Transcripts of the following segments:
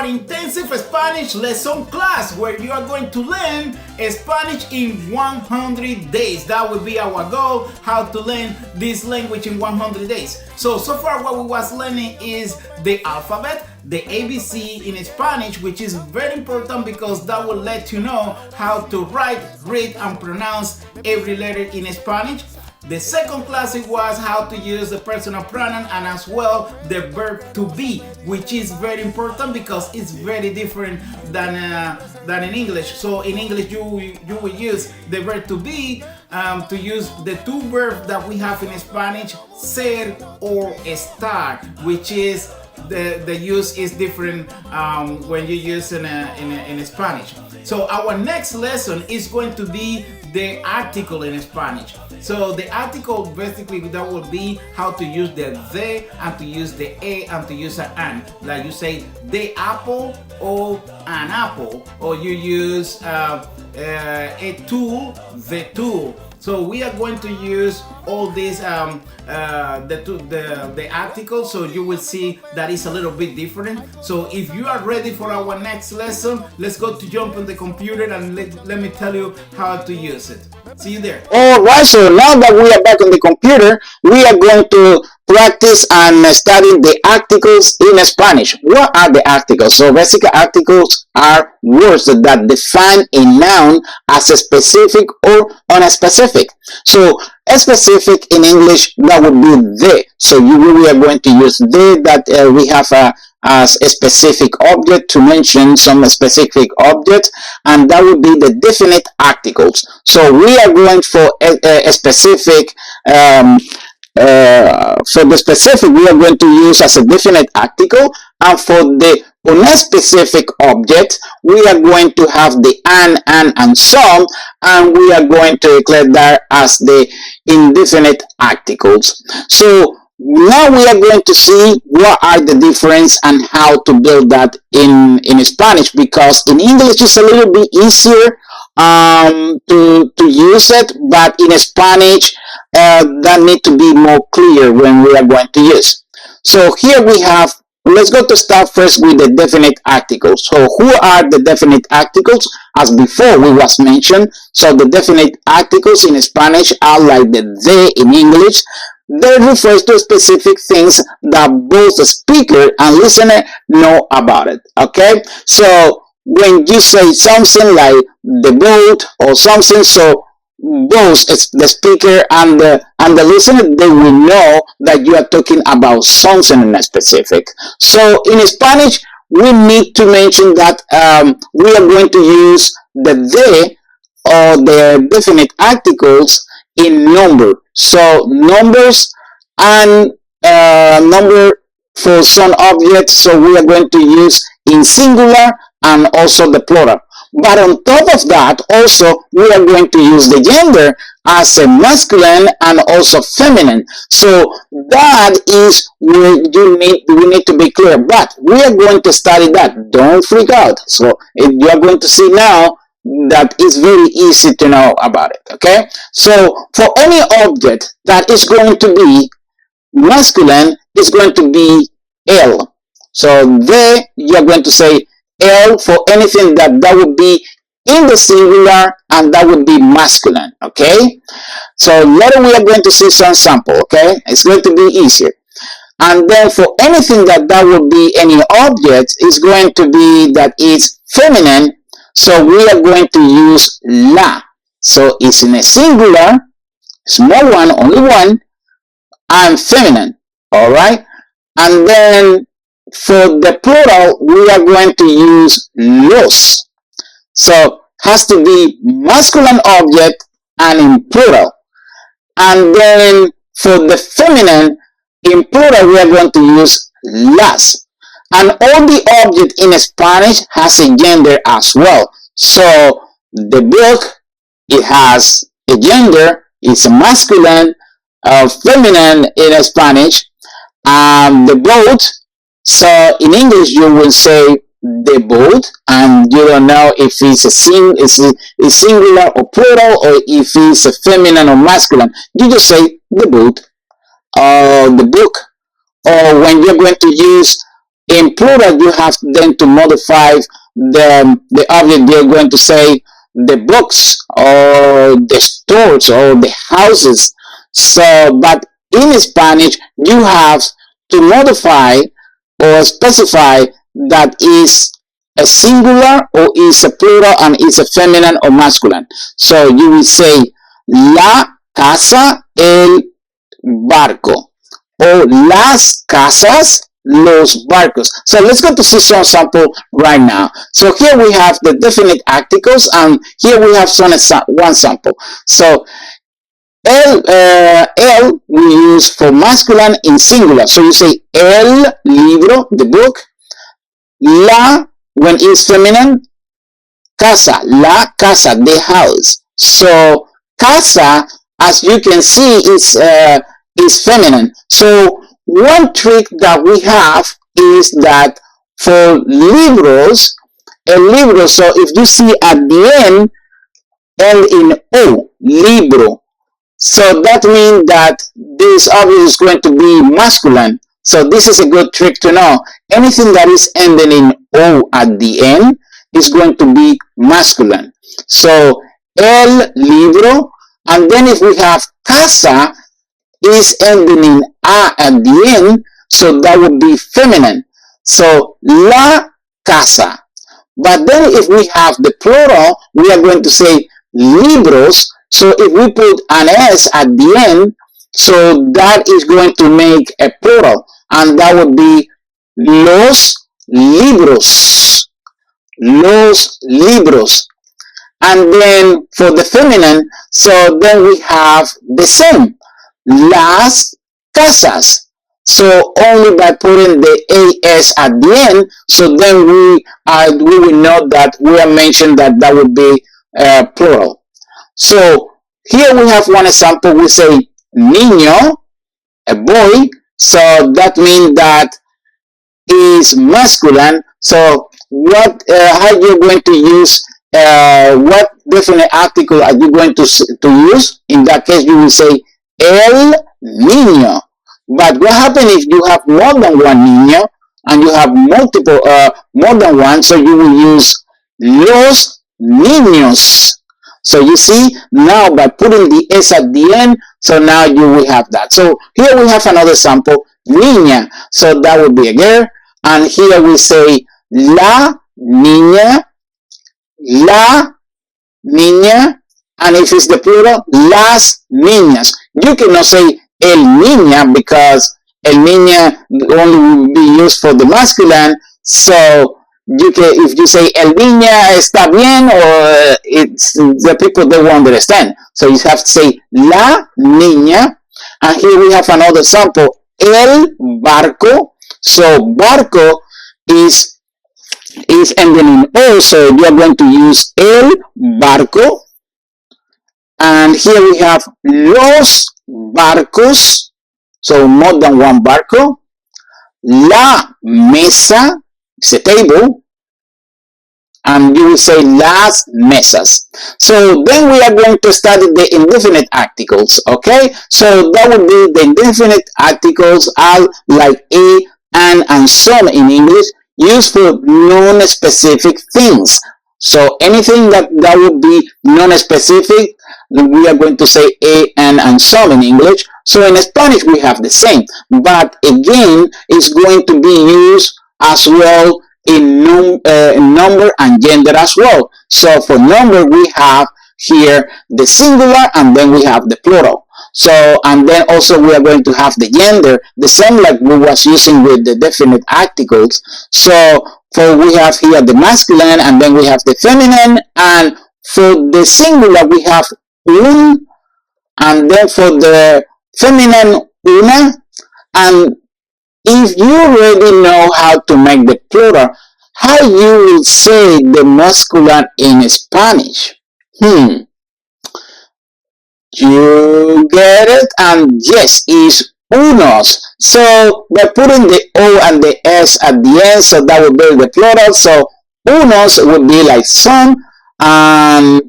our intensive Spanish lesson class where you are going to learn Spanish in 100 days. That will be our goal, how to learn this language in 100 days. So far what we was learning is the alphabet, the ABC in Spanish, which is very important because that will let you know how to write, read, and pronounce every letter in Spanish. The second class it was how to use the personal pronoun and as well the verb to be, which is very important because it's very different than in English. So in English you will use the verb to be to use the two verbs that we have in Spanish, ser or estar, which is the use is different when you use in Spanish. So our next lesson is going to be the article in Spanish. So the article basically that will be how to use the and to use the a and to use an. Like you say the apple or an apple, or you use a tool, the tool. So we are going to use all these the articles, so you will see that it's a little bit different. So if you are ready for our next lesson, let's go to jump on the computer and let me tell you how to use it. See you there. Alright, so now that we are back on the computer, we are going to practice and study the articles in Spanish. What are the articles? So basically articles are words that define a noun as a specific or unspecific. So a specific in English, that would be the. So we are going to use the, that we have as a specific object to mention some specific object, and that would be the definite articles. So we are going for a specific for the specific we are going to use as a definite article, and for the unspecific object we are going to have the and some, and we are going to declare that as the indefinite articles. So now we are going to see what are the difference and how to build that in Spanish, because in English it's a little bit easier to use it, but in Spanish that need to be more clear when we are going to use. So here we have, let's go to start first with the definite articles. So who are the definite articles? As before we was mentioned, so the definite articles in Spanish are like the they in English. They refers to specific things that both the speaker and listener know about it. Okay, so when you say something like the boat or something, so both the speaker and the listener, they will know that you are talking about something in specific. So in Spanish, we need to mention that we are going to use the they or the definite articles in number. So numbers and number for some objects, so we are going to use in singular and also the plural. But on top of that, also we are going to use the gender as a masculine and also feminine. So that is where we need to be clear. But we are going to study that. Don't freak out. So you are going to see now that is very easy to know about it. Okay, so for any object that is going to be masculine, is going to be L. So there you are going to say L for anything that would be in the singular, and that would be masculine. Okay, so later we are going to see some sample. Okay, it's going to be easier. And then for anything that would be any object, is going to be that is feminine. So we are going to use la. So it's in a singular, small one, only one, and feminine. All right. And then for the plural, we are going to use los. So has to be masculine object and in plural. And then for the feminine, in plural, we are going to use las. And all the object in Spanish has a gender as well. So the book, it has a gender, it's a masculine, feminine in Spanish. The boat, so in English you will say the boat, and you don't know if it's a singular or plural, or if it's a feminine or masculine. You just say the boat, or the book. Or when you're going to use In plural, you have then to modify the object. You're going to say the books or the stores or the houses. So, but in Spanish, you have to modify or specify that is a singular or is a plural and is a feminine or masculine. So you will say la casa, el barco, or las casas, los barcos. So let's go to see some sample right now. So here we have the definite articles, and here we have one sample. So el we use for masculine in singular. So you say el libro, the book. La, when it's feminine, casa, la casa, the house. So casa, as you can see, is feminine. So one trick that we have is that for libros, el libro, so if you see at the end, L in O, libro, so that means that this object is going to be masculine. So this is a good trick to know. Anything that is ending in O at the end is going to be masculine. So el libro, and then if we have casa is ending in a at the end, so that would be feminine. So la casa. But then if we have the plural, we are going to say libros. So if we put an S at the end, so that is going to make a plural, and that would be los libros. Los libros. And then for the feminine, so then we have the same, las casas. So only by putting the AS at the end, so then we will know that we are mentioned that would be plural. So here we have one example. We say niño, a boy. So that means that is masculine. So what? How you're going to use? What definite article are you going to use? In that case, you will say el niño. But what happens if you have more than one niño and you have multiple, more than one? So you will use los niños. So you see, now by putting the S at the end, so now you will have that. So here we have another sample, niña. So that would be a girl. And here we say la niña, la niña. And if it's the plural, las niñas. You cannot say el niña because el niña only will be used for the masculine. So you can, if you say el niña está bien, or it's the people that won't understand. So you have to say la niña. And here we have another sample, el barco. So barco is ending in O, so we are going to use el barco. And here we have los barcos, so more than one barco. La mesa, it's a table. And you will say las mesas. So then we are going to study the indefinite articles, okay? So that would be the indefinite articles are like a, and some in English, used for non-specific things. So anything that would be non-specific, we are going to say a, and some in English. So in Spanish we have the same, but again it's going to be used as well in number and gender as well. So for number we have here the singular, and then we have the plural. So, and then also we are going to have the gender, the same like we was using with the definite articles. So for we have here the masculine, and then we have the feminine, and for the singular we have un, and then for the feminine una. And if you already know how to make the plural, how you will say the masculine in Spanish? You get it? And yes, is unos. So by putting the O and the S at the end, so that would be the plural. So unos would be like some, and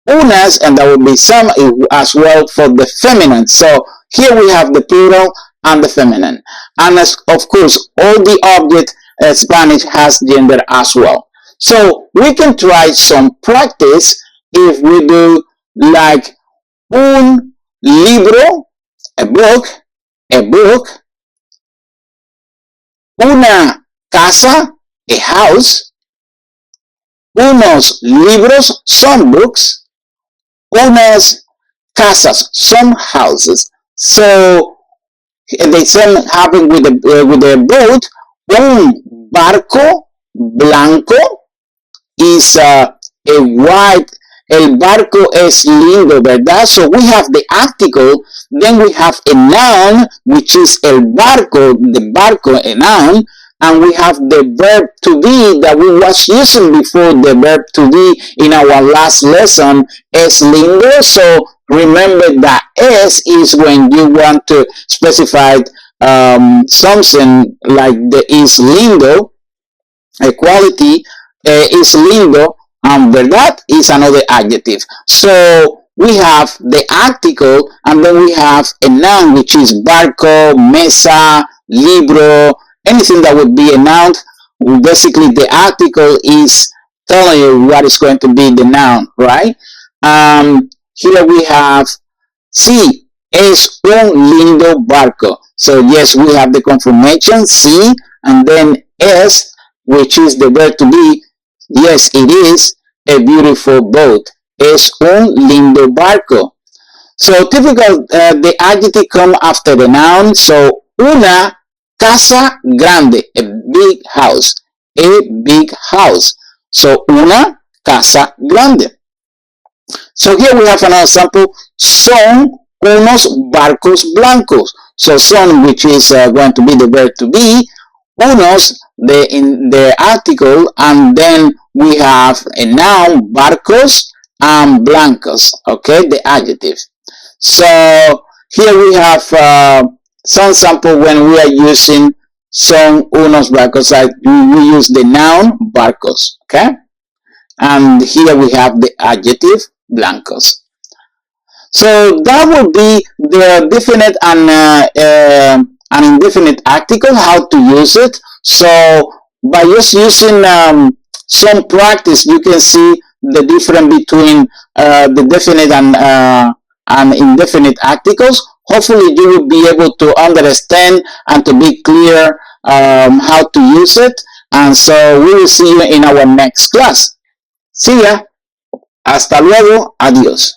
unas, and that would be some as well for the feminine. So here we have the plural and the feminine. And as, of course, all the objects Spanish has gender as well. So we can try some practice if we do like un libro, a book, a book, una casa, a house, unos libros, some books, unas casas, some houses. So the same happened with the boat. Un barco blanco is a white. El barco es lindo, ¿verdad? So we have the article, then we have a noun, which is el barco, the barco, a noun, and we have the verb to be that we was using before the verb to be in our last lesson, es lindo. So remember that es is when you want to specify something like the is lindo, a quality is lindo, and verdad is another adjective. So we have the article, and then we have a noun, which is barco, mesa, libro, anything that would be a noun. Basically, the article is telling you what is going to be the noun, right? Here we have, sí, es un lindo barco. So yes, we have the confirmation, sí, and then es, which is the verb to be. Yes, it is a beautiful boat. Es un lindo barco. So typical, the adjective come after the noun. So una casa grande, a big house, a big house. So una casa grande. So here we have another example. Son unos barcos blancos. So son, which is going to be the verb to be, unos, in the article, and then we have a noun, barcos, and blancos, okay, the adjective. So here we have some sample when we are using son unos barcos, like we use the noun, barcos, okay, and here we have the adjective, blancos. So that would be the definite and indefinite article, how to use it. So by just using some practice, you can see the difference between the definite and indefinite articles. Hopefully you will be able to understand and to be clear how to use it. And so we will see you in our next class. See ya. Hasta luego. Adiós.